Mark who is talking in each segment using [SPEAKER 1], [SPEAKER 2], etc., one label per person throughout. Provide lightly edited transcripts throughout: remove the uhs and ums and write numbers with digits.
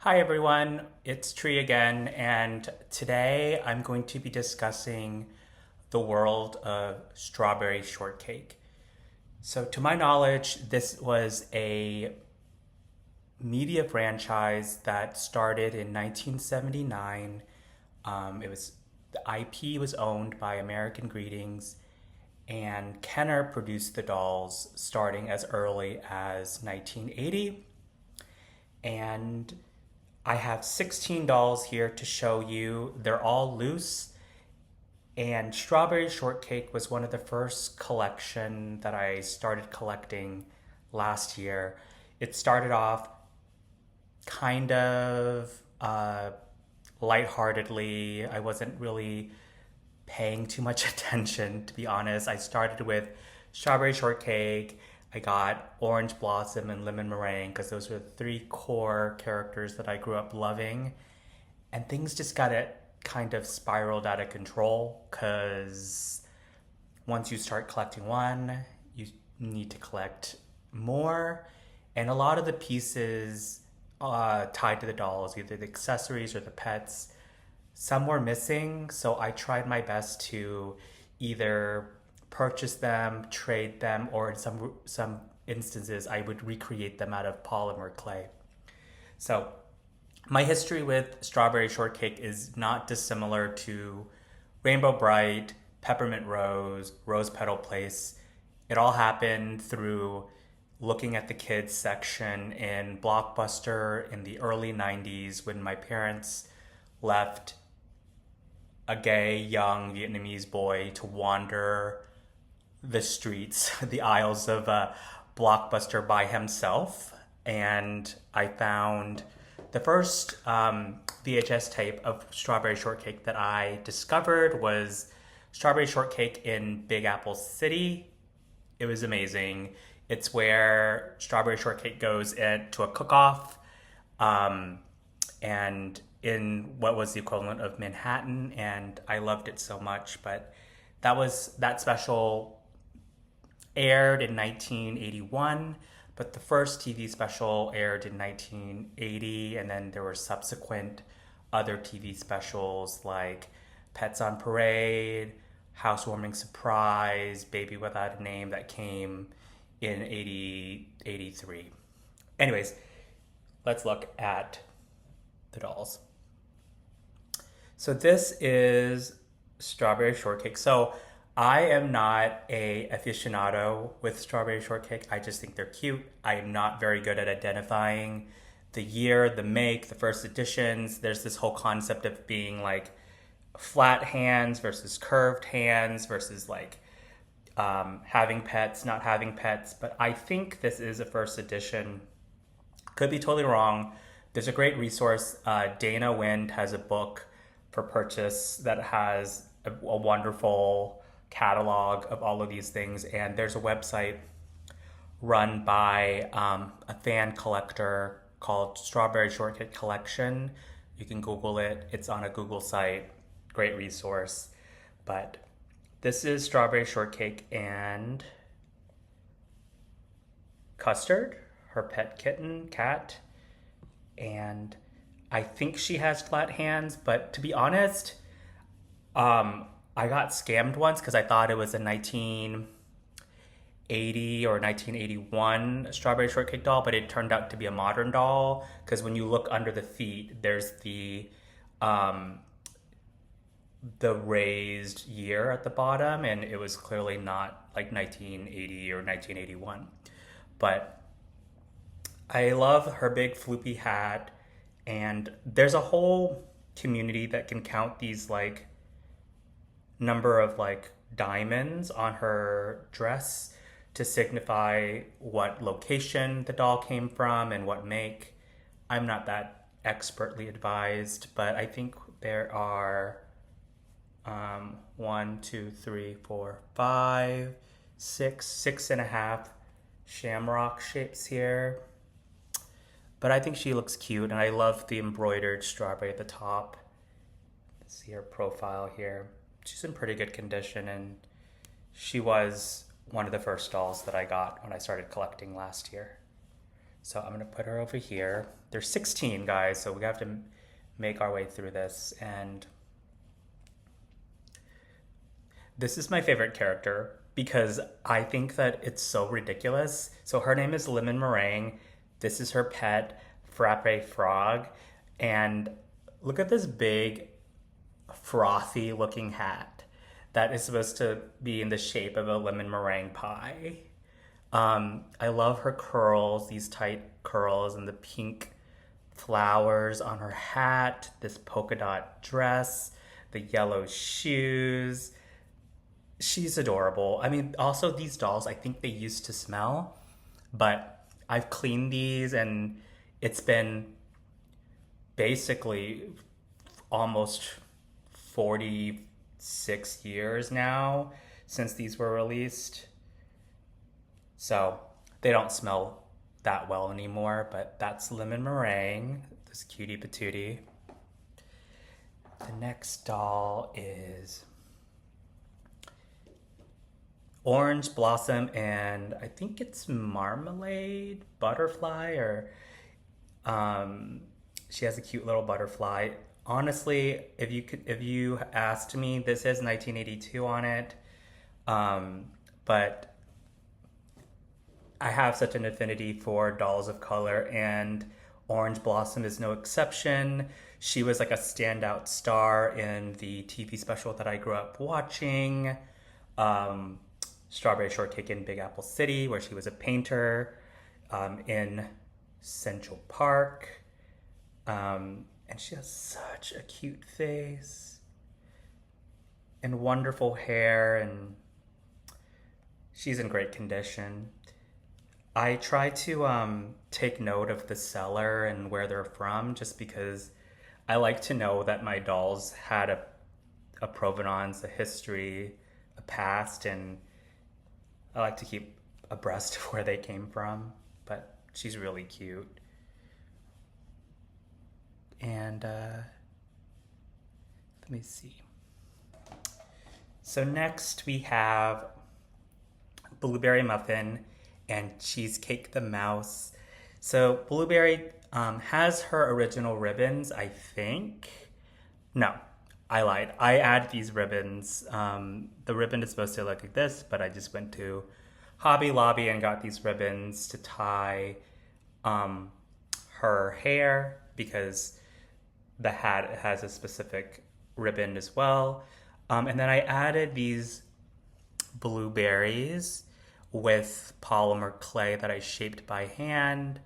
[SPEAKER 1] Hi everyone, it's Tree again, and today I'm going to be discussing the world of strawberry shortcake. So, to my knowledge, this was a media franchise that started in 1979. The IP was owned by American Greetings, and Kenner produced the dolls starting as early as 1980. And I have 16 dolls here to show you. They're all loose. And Strawberry Shortcake was one of the first collection that I started collecting last year. It started off kind of lightheartedly. I wasn't really paying too much attention, to be honest. I started with Strawberry Shortcake. I got Orange Blossom and Lemon Meringue because those were the three core characters that I grew up loving. And things just got it kind of spiraled out of control because once you start collecting one, you need to collect more. And a lot of the pieces tied to the dolls, either the accessories or the pets, some were missing. So I tried my best to either purchase them, trade them, or in some instances, I would recreate them out of polymer clay. So my history with Strawberry Shortcake is not dissimilar to Rainbow Bright, Peppermint Rose, Rose Petal Place. It all happened through looking at the kids section in Blockbuster in the early 90s when my parents left a gay young Vietnamese boy to wander the streets, the aisles of Blockbuster by himself. And I found the first VHS tape of Strawberry Shortcake that I discovered was Strawberry Shortcake in Big Apple City. It was amazing. It's where Strawberry Shortcake goes into a cook-off, and in what was the equivalent of Manhattan, and I loved it so much. But that special aired in 1981, but the first TV special aired in 1980, and then there were subsequent other TV specials like Pets on Parade, Housewarming Surprise, Baby Without a Name that came in 83. Anyways, let's look at the dolls. So this is Strawberry Shortcake. So I am not a aficionado with Strawberry Shortcake. I just think they're cute. I am not very good at identifying the year, the make, the first editions. There's this whole concept of being like flat hands versus curved hands versus like having pets, not having pets. But I think this is a first edition. Could be totally wrong. There's a great resource. Dana Wind has a book for purchase that has a wonderful catalog of all of these things. And there's a website run by a fan collector called Strawberry Shortcake Collection. You can Google it. It's on a Google site. Great resource. But this is Strawberry Shortcake and Custard, her pet kitten, cat. And I think she has flat hands, but to be honest, I got scammed once because I thought it was a 1980 or 1981 Strawberry Shortcake doll, but it turned out to be a modern doll because when you look under the feet, there's the raised year at the bottom, and it was clearly not like 1980 or 1981. But I love her big floopy hat, and there's a whole community that can count these like number of like diamonds on her dress to signify what location the doll came from and what make. I'm not that expertly advised, but I think there are 1, 2, 3, 4, 5, 6.5 shamrock shapes here. But I think she looks cute, and I love the embroidered strawberry at the top. See her profile here. She's in pretty good condition, and she was one of the first dolls that I got when I started collecting last year. So I'm gonna put her over here. There's 16 guys, so we have to make our way through this. And this is my favorite character because I think that it's so ridiculous. So her name is Lemon Meringue. This is her pet, Frappe Frog. And look at this big, frothy looking hat that is supposed to be in the shape of a lemon meringue pie. I love her curls, these tight curls, and the pink flowers on her hat, this polka dot dress, the yellow shoes. She's adorable. I mean, also these dolls, I think they used to smell, but I've cleaned these and it's been basically almost 46 years now since these were released. So they don't smell that well anymore, but that's Lemon Meringue, this cutie patootie. The next doll is Orange Blossom, and I think it's Marmalade Butterfly, or she has a cute little butterfly. Honestly, if you asked me, this is 1982 on it, but I have such an affinity for dolls of color, and Orange Blossom is no exception. She was like a standout star in the TV special that I grew up watching, Strawberry Shortcake in Big Apple City, where she was a painter, in Central Park. And she has such a cute face and wonderful hair, and she's in great condition. I try to take note of the seller and where they're from, just because I like to know that my dolls had a provenance, a history, a past, and I like to keep abreast of where they came from. But she's really cute. And let me see. So next we have Blueberry Muffin and Cheesecake the Mouse. So Blueberry has her original ribbons, I think. No, I lied. I add these ribbons. The ribbon is supposed to look like this, but I just went to Hobby Lobby and got these ribbons to tie her hair, because the hat has a specific ribbon as well. And then I added these blueberries with polymer clay that I shaped by hand.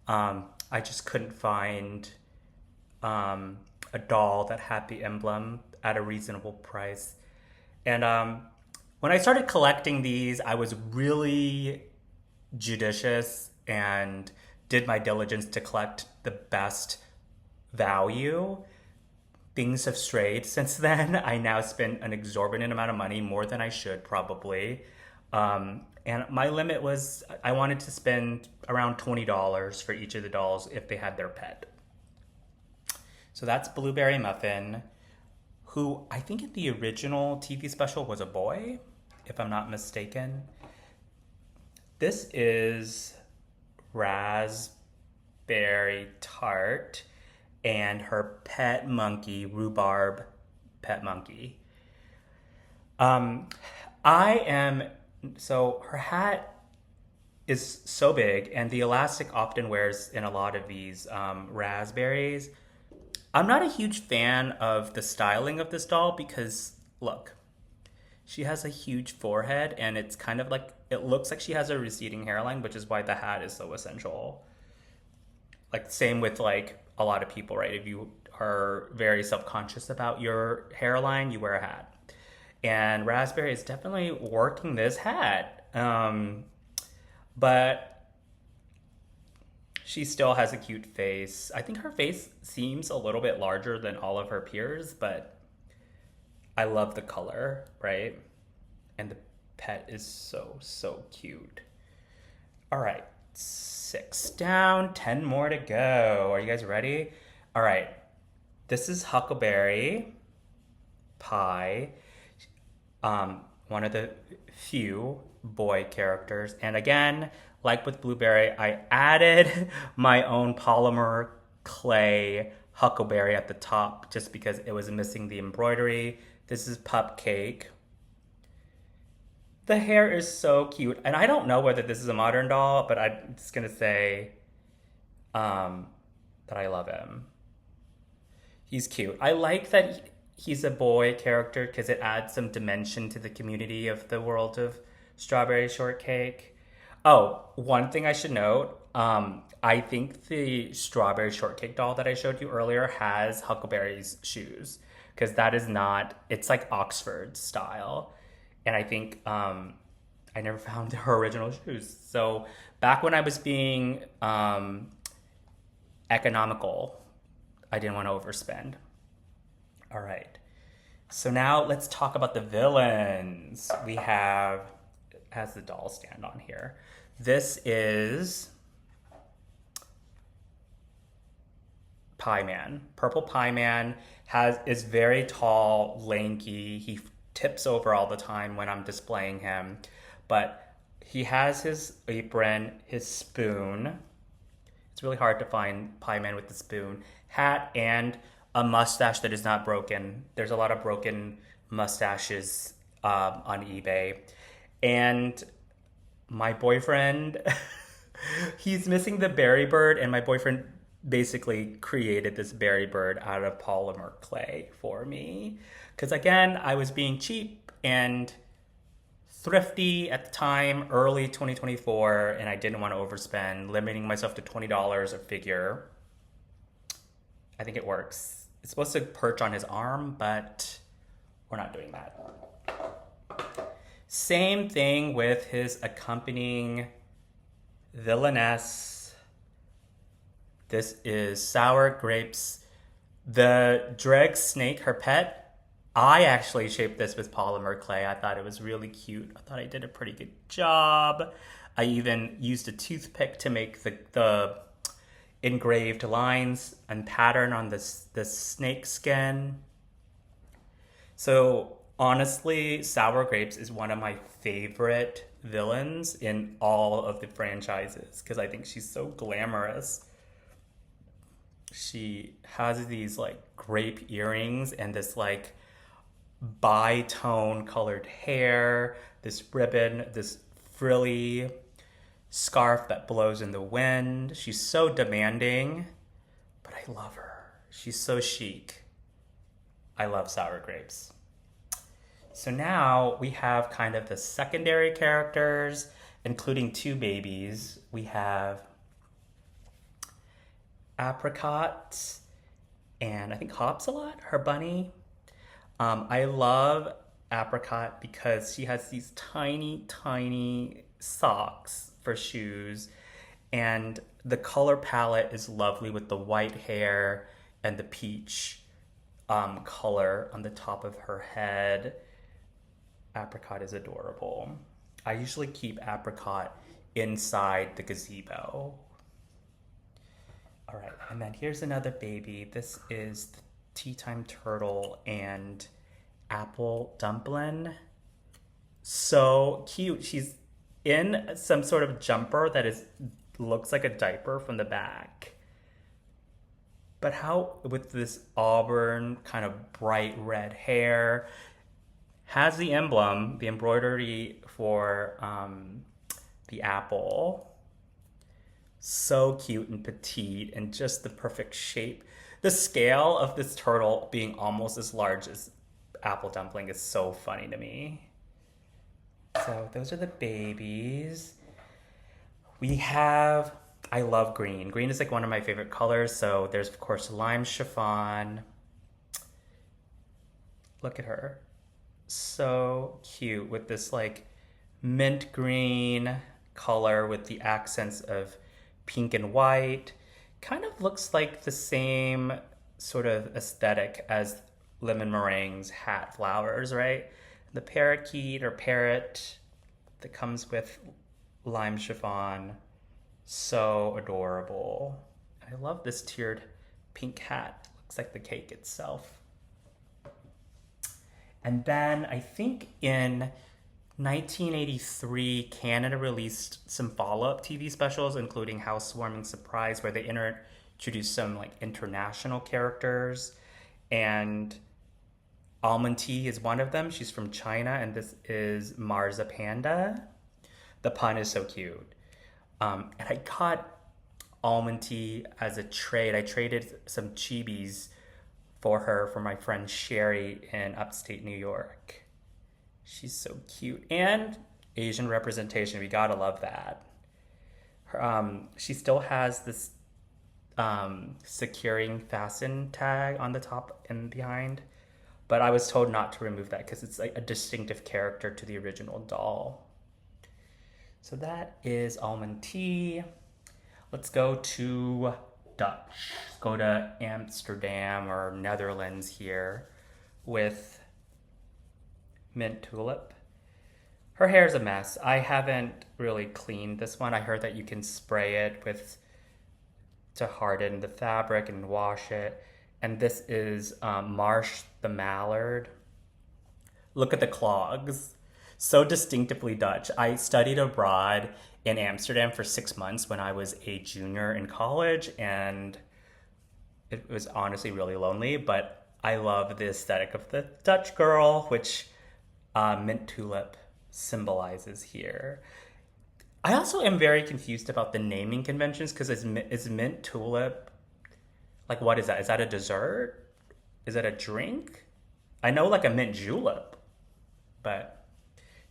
[SPEAKER 1] I just couldn't find a doll that had the emblem at a reasonable price. And when I started collecting these, I was really judicious and did my diligence to collect the best value. Things have strayed since then. I now spend an exorbitant amount of money, more than I should probably. And my limit was I wanted to spend around $20 for each of the dolls if they had their pet. So that's Blueberry Muffin, who I think in the original TV special was a boy, if I'm not mistaken. This is Raspberry Tart and her pet monkey, Rhubarb Pet Monkey. So her hat is so big, and the elastic often wears in a lot of these raspberries. I'm not a huge fan of the styling of this doll because, look, she has a huge forehead, and it's kind of like, it looks like she has a receding hairline, which is why the hat is so essential. Like, same with like a lot of people, right? If you are very self-conscious about your hairline, you wear a hat. And Raspberry is definitely working this hat. But she still has a cute face. I think her face seems a little bit larger than all of her peers, but I love the color, right? And the pet is so, so cute. All right, 6 down, 10 more to go. Are you guys ready? All right, this is Huckleberry Pie. One of the few boy characters. And again, like with blueberry, I added my own polymer clay huckleberry at the top just because it was missing the embroidery. This is Pupcake. The hair is so cute. And I don't know whether this is a modern doll, but I'm just going to say that I love him. He's cute. I like that he's a boy character because it adds some dimension to the community of the world of Strawberry Shortcake. Oh, one thing I should note. I think the Strawberry Shortcake doll that I showed you earlier has Huckleberry's shoes because that is not, it's like Oxford style. And I think I never found her original shoes. So back when I was being economical, I didn't want to overspend. All right. So now let's talk about the villains. We have, has the doll stand on here. This is Pie Man. Purple Pie Man is very tall, lanky. He tips over all the time when I'm displaying him. But he has his apron, his spoon. It's really hard to find Pie Man with the spoon. Hat and a mustache that is not broken. There's a lot of broken mustaches on eBay. And my boyfriend, he's missing the berry bird, and my boyfriend basically created this berry bird out of polymer clay for me. Because again, I was being cheap and thrifty at the time, early 2024, and I didn't want to overspend, limiting myself to $20 a figure. I think it works. It's supposed to perch on his arm, but we're not doing that. Same thing with his accompanying villainess. This is Sour Grapes. The dreg snake, her pet, I actually shaped this with polymer clay. I thought it was really cute. I thought I did a pretty good job. I even used a toothpick to make the engraved lines and pattern on this snake skin. So honestly, Sour Grapes is one of my favorite villains in all of the franchises because I think she's so glamorous. She has these like grape earrings and this like bi-tone colored hair, this ribbon, this frilly scarf that blows in the wind. She's so demanding, but I love her. She's so chic. I love Sour Grapes. So now we have kind of the secondary characters, including two babies. We have Apricot and I think Hops a lot, her bunny. I love Apricot because she has these tiny, tiny socks for shoes, and the color palette is lovely with the white hair and the peach color on the top of her head. Apricot is adorable. I usually keep Apricot inside the gazebo. All right, and then here's another baby. This is the Tea Time Turtle and Apple Dumpling. So cute. She's in some sort of jumper that looks like a diaper from the back. But how, with this auburn kind of bright red hair, has the emblem, the embroidery for the apple. So cute and petite and just the perfect shape. The scale of this turtle being almost as large as Apple Dumpling is so funny to me. So those are the babies. We have, I love green. Green is like one of my favorite colors. So there's of course Lime Chiffon. Look at her. So cute with this like mint green color with the accents of pink and white. Kind of looks like the same sort of aesthetic as Lemon Meringue's hat flowers, right? The parakeet or parrot that comes with Lime Chiffon. So adorable. I love this tiered pink hat. Looks like the cake itself. And then I think in 1983, Canada released some follow-up TV specials, including Housewarming Surprise, where they introduced some like international characters, and Almond Tea is one of them. She's from China, and this is Marza Panda. The pun is so cute. And I got Almond Tea as a trade. I traded some chibis for her for my friend Sherry in upstate New York. She's so cute. And Asian representation. We gotta love that. She still has this securing fasten tag on the top and behind. But I was told not to remove that because it's like a distinctive character to the original doll. So that is Almond Tea. Let's go to Dutch. Go to Amsterdam or Netherlands here with Mint Tulip. Her hair's a mess. I haven't really cleaned this one. I heard that you can spray it with to harden the fabric and wash it. And this is Marsh the Mallard. Look at the clogs. So distinctively Dutch. I studied abroad in Amsterdam for 6 months when I was a junior in college, and it was honestly really lonely, but I love the aesthetic of the Dutch girl, which Mint Tulip symbolizes here. I also am very confused about the naming conventions because is Mint Tulip, like, what is that? Is that a dessert? Is that a drink? I know like a mint julep, but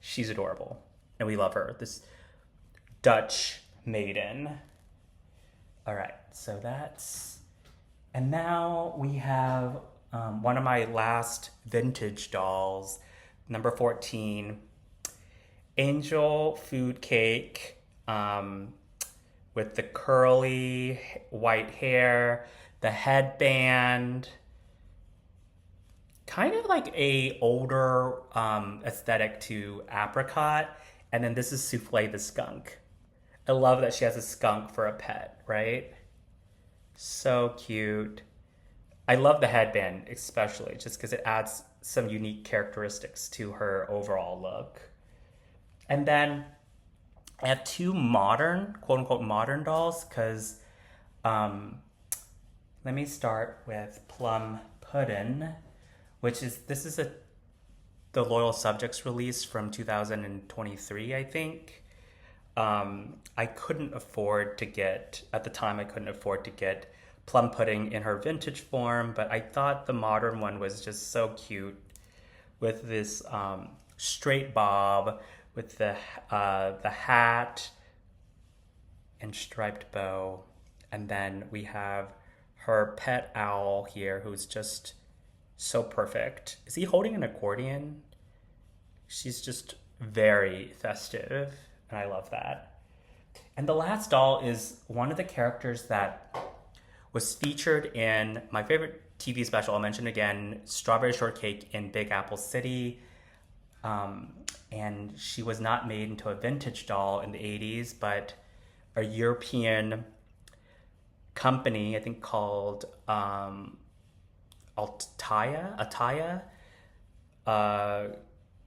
[SPEAKER 1] she's adorable and we love her. This Dutch maiden. All right, so that's, and now we have one of my last vintage dolls, number 14, Angel Food Cake, with the curly white hair, the headband, kind of like a older aesthetic to Apricot. And then this is Souffle the skunk. I love that she has a skunk for a pet, right? So cute. I love the headband especially just because it adds some unique characteristics to her overall look. And then I have two modern, quote unquote, modern dolls because let me start with Plum Puddin', which is, this is the Loyal Subjects release from 2023, I think. I couldn't afford to get, at the time I couldn't afford to get Plum Pudding in her vintage form, but I thought the modern one was just so cute with this straight bob, with the hat and striped bow. And then we have her pet owl here who's just so perfect. Is he holding an accordion? She's just very festive, and I love that. And the last doll is one of the characters that was featured in my favorite TV special. I'll mention again, Strawberry Shortcake in Big Apple City. And she was not made into a vintage doll in the 80s, but a European company, I think called Ataya,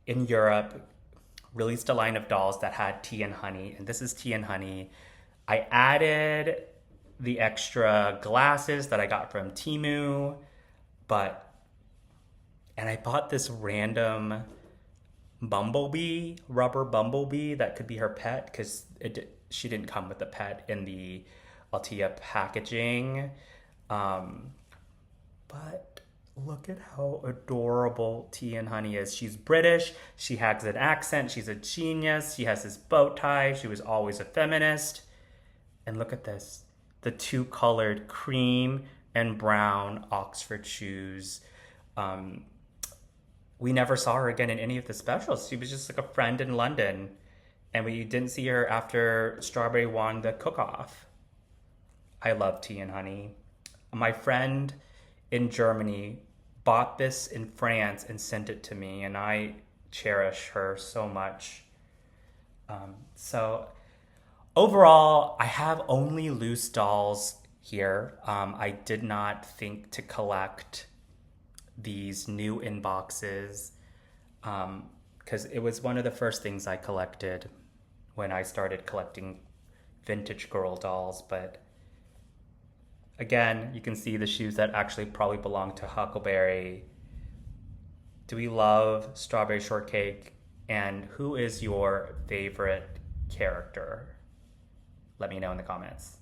[SPEAKER 1] in Europe, released a line of dolls that had tea and honey, and this is tea and honey. I added the extra glasses that I got from Temu, and I bought this random bumblebee, rubber bumblebee that could be her pet because she didn't come with a pet in the Altea packaging. But look at how adorable Tea and Honey is. She's British. She has an accent. She's a genius. She has this bow tie. She was always a feminist. And look at this. The two colored cream and brown Oxford shoes. We never saw her again in any of the specials. She was just like a friend in London. And we didn't see her after Strawberry won the cook-off. I love Tea and Honey. My friend in Germany bought this in France and sent it to me, and I cherish her so much. So overall, I have only loose dolls here. I did not think to collect these new inboxes. because it was one of the first things I collected when I started collecting vintage girl dolls. But again, you can see the shoes that actually probably belong to Huckleberry. Do we love Strawberry Shortcake? And who is your favorite character? Let me know in the comments.